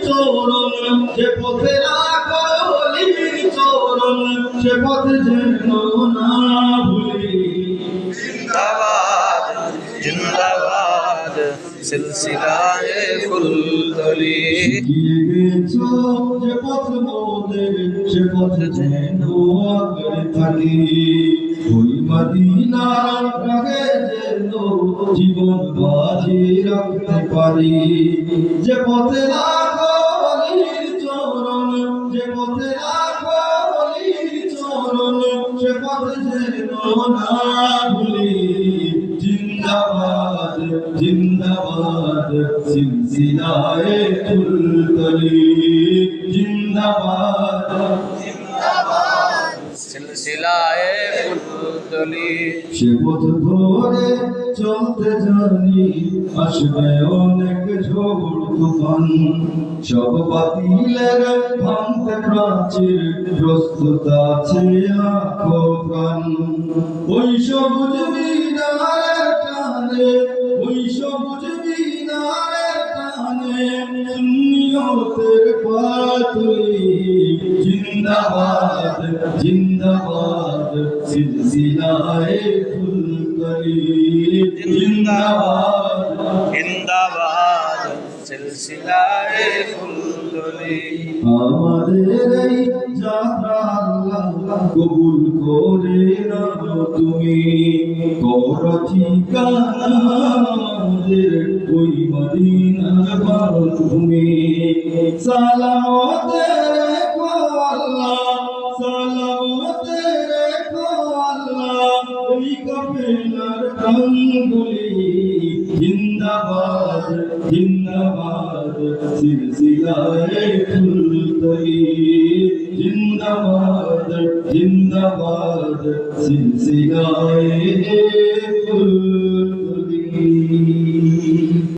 চরণ সে পথে রাখো অলির চরণ সে পথে যেন না ভুলি জিন্দাবাদ জিন্দাবাদ সিলসিলায়ে ফুলতলি শিখিয়ে গেছো যে পথ মোদের সে পথ যেন আগলে থাকি ওই মদিনার রাগে যেন জীবন বাজি রাখতে পারি যে পথে রাখো অলির চরণ যে পথে রাখো অলির চরণ সে পথে যেন না ভুলি জিন্দাবাদ জিন্দাবাদ সিলসিলায়ে ফুলতলি জিন্দাবাদ সিলসিলায়ে ফুলতলি সে পথ ধরে চলতে জানি আসবে অনেক ঝড় তুফান সব বাতিলের ভাঙতে প্রাচীর প্রস্তুত আছে লাখো প্রাণ ওই সবুজ মিনারের টানে ওই সবুজ মিনারের টানে সুন্নিয়তের পাতুই জিন্দাবাদ জিন্দাবাদ সিলসিলায়ে ফুলতলি জিন্দাবাদ জিন্দাবাদ সিলসিলায়ে ফুলতলি আমাদের এই যাত্রা আল্লাহ কবুল করে নাও তুমি করো ঠিকানা আমাদের ওই মদিনার মাতৃভূমি সালামতে রেখো আল্লাহ সালামতে রেখো আল্লাহ এই কাফেলার প্রাণগুলি জিন্দাবাদ জিন্দাবাদ সিলসিলায়ে ফুলতলি জিন্দাবাদ জিন্দাবাদ সিলসিলায়ে ফুলতলি